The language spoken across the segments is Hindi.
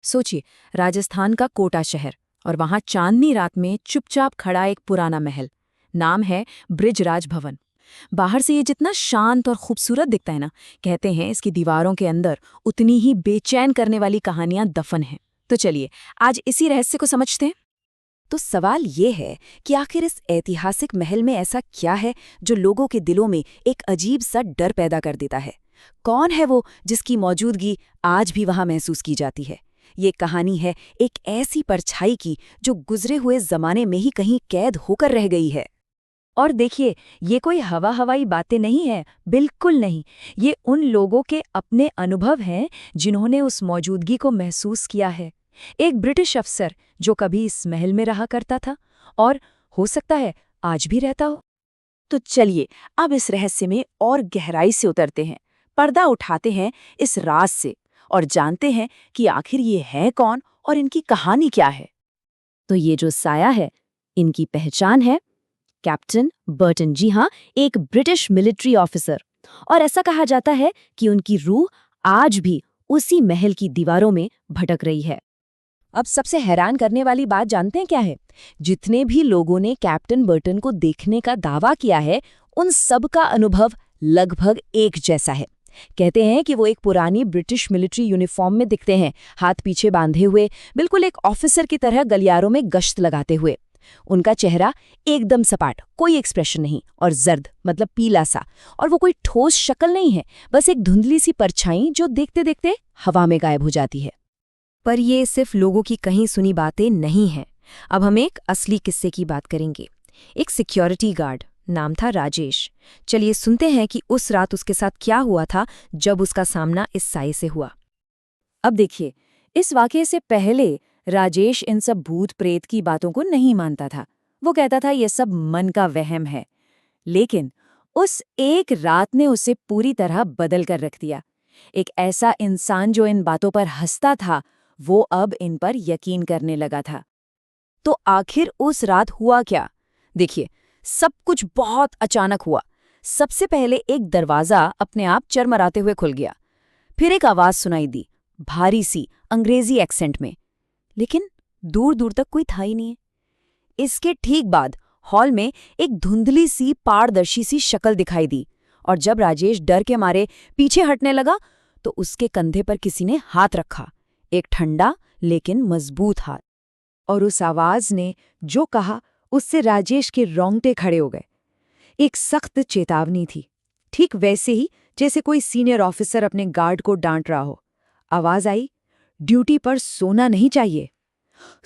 सोचिए, राजस्थान का कोटा शहर, और वहां चांदनी रात में चुपचाप खड़ा एक पुराना महल। नाम है ब्रिजराज भवन। बाहर से ये जितना शांत और खूबसूरत दिखता है ना, कहते हैं इसकी दीवारों के अंदर उतनी ही बेचैन करने वाली कहानियां दफन हैं। तो चलिए आज इसी रहस्य को समझते हैं। तो सवाल ये है कि आखिर इस ऐतिहासिक महल में ऐसा क्या है जो लोगों के दिलों में एक अजीब सा डर पैदा कर देता है। कौन है वो जिसकी मौजूदगी आज भी वहां महसूस की जाती है। ये कहानी है एक ऐसी परछाई की जो गुजरे हुए जमाने में ही कहीं कैद होकर रह गई है। और देखिए, ये कोई हवाई बातें नहीं है, बिल्कुल नहीं। ये उन लोगों के अपने अनुभव हैं जिन्होंने उस मौजूदगी को महसूस किया है। एक ब्रिटिश अफसर जो कभी इस महल में रहा करता था और हो सकता है आज भी रहता हो। तो चलिए अब इस रहस्य में और गहराई से उतरते हैं, पर्दा उठाते हैं इस राज से और जानते हैं कि आखिर ये है कौन और इनकी कहानी क्या है। तो ये जो साया है, इनकी पहचान है कैप्टन बर्टन। जी हाँ, एक ब्रिटिश मिलिट्री ऑफिसर। और ऐसा कहा जाता है कि उनकी रूह आज भी उसी महल की दीवारों में भटक रही है। अब सबसे हैरान करने वाली बात जानते हैं क्या है? जितने भी लोगों ने कैप्टन बर्टन को देखने का दावा किया है, उन सब का अनुभव लगभग एक जैसा है। कहते हैं कि वो एक पुरानी ब्रिटिश मिलिट्री यूनिफॉर्म में दिखते हैं, हाथ पीछे बांधे हुए, बिल्कुल एक ऑफिसर की तरह गलियारों में गश्त लगाते हुए। उनका चेहरा एकदम सपाट, कोई एक्सप्रेशन नहीं, और जर्द मतलब पीला सा। और वो कोई ठोस शक्ल नहीं है, बस एक धुंधली सी परछाई जो देखते देखते हवा में गायब हो जाती है। पर ये सिर्फ लोगों की कहीं सुनी बातें नहीं हैं। अब हम एक असली किस्से की बात करेंगे। एक सिक्योरिटी गार्ड, नाम था राजेश। चलिए सुनते हैं कि उस रात उसके साथ क्या हुआ था जब उसका सामना इस साये से हुआ। अब देखिए, इस वाकये से पहले राजेश इन सब भूत प्रेत की बातों को नहीं मानता था। वो कहता था ये सब मन का वहम है। लेकिन उस एक रात ने उसे पूरी तरह बदल कर रख दिया। एक ऐसा इंसान जो इन बातों पर हंसता था, वो अब इन पर यकीन करने लगा था। तो आखिर उस रात हुआ क्या? देखिए, सब कुछ बहुत अचानक हुआ। सबसे पहले एक दरवाजा अपने आप चरमराते हुए खुल गया। फिर एक आवाज सुनाई दी, भारी सी अंग्रेजी एक्सेंट में, लेकिन दूर दूर तक कोई था ही नहीं। इसके ठीक बाद हॉल में एक धुंधली सी पारदर्शी सी शक्ल दिखाई दी, और जब राजेश डर के मारे पीछे हटने लगा तो उसके कंधे पर किसी ने हाथ रखा, एक ठंडा लेकिन मजबूत हाथ। और उस आवाज ने जो कहा उससे राजेश के रोंगटे खड़े हो गए। एक सख्त चेतावनी थी, ठीक वैसे ही जैसे कोई सीनियर ऑफिसर अपने गार्ड को डांट रहा हो। आवाज आई, ड्यूटी पर सोना नहीं चाहिए।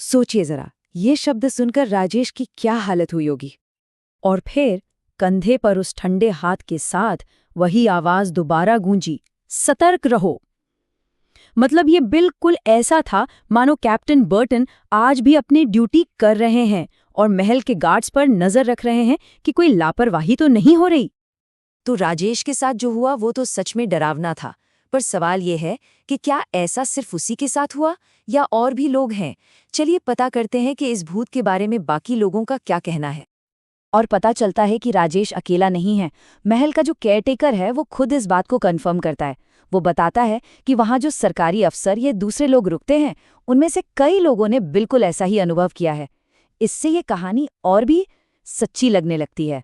सोचिए जरा, ये शब्द सुनकर राजेश की क्या हालत हुई होगी। और फिर कंधे पर उस ठंडे हाथ के साथ वही आवाज दोबारा गूंजी, सतर्क रहो। मतलब ये बिल्कुल ऐसा था मानो कैप्टन बर्टन आज भी अपनी ड्यूटी कर रहे हैं और महल के गार्ड्स पर नजर रख रहे हैं कि कोई लापरवाही तो नहीं हो रही। तो राजेश के साथ जो हुआ वो तो सच में डरावना था। पर सवाल ये है कि क्या ऐसा सिर्फ उसी के साथ हुआ या और भी लोग हैं? चलिए पता करते हैं कि इस भूत के बारे में बाकी लोगों का क्या कहना है। और पता चलता है कि राजेश अकेला नहीं है। महल का जो केयरटेकर है वो खुद इस बात को कंफर्म करता है। वो बताता है कि वहाँ जो सरकारी अफसर ये दूसरे लोग रुकते हैं, उनमें से कई लोगों ने बिल्कुल ऐसा ही अनुभव किया है। इससे ये कहानी और भी सच्ची लगने लगती है।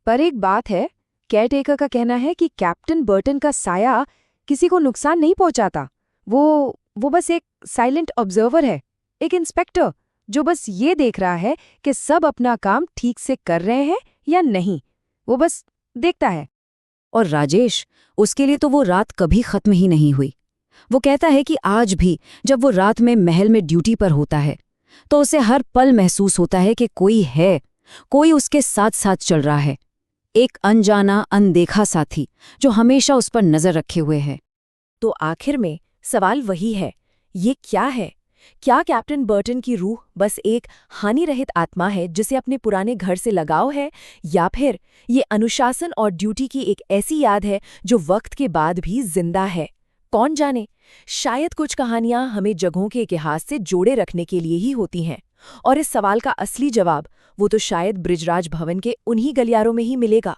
पर एक बात है, केयरटेकर का कहना है कि कैप्टन बर्टन का साया किसी को नुकसान नहीं पहुंचाता। वो बस एक साइलेंट ऑब्जर्वर है, एक इंस्पेक्टर जो बस ये देख रहा है कि सब अपना काम ठीक से कर रहे हैं या नहीं। वो बस देखता है। और राजेश, उसके लिए तो वो रात कभी खत्म ही नहीं हुई। वो कहता है कि आज भी जब वो रात में महल में ड्यूटी पर होता है तो उसे हर पल महसूस होता है कि कोई है, कोई उसके साथ साथ चल रहा है, एक अनजाना अनदेखा साथी जो हमेशा उस पर नजर रखे हुए है। तो आखिर में सवाल वही है, ये क्या है? क्या कैप्टन बर्टन की रूह बस एक हानि रहित आत्मा है जिसे अपने पुराने घर से लगाव है, या फिर ये अनुशासन और ड्यूटी की एक ऐसी याद है जो वक्त के बाद भी जिंदा है? कौन जाने, शायद कुछ कहानियां हमें जगहों के इतिहास से जोड़े रखने के लिए ही होती हैं, और इस सवाल का असली जवाब वो तो शायद ब्रिजराज भवन के उन्हीं गलियारों में ही मिलेगा।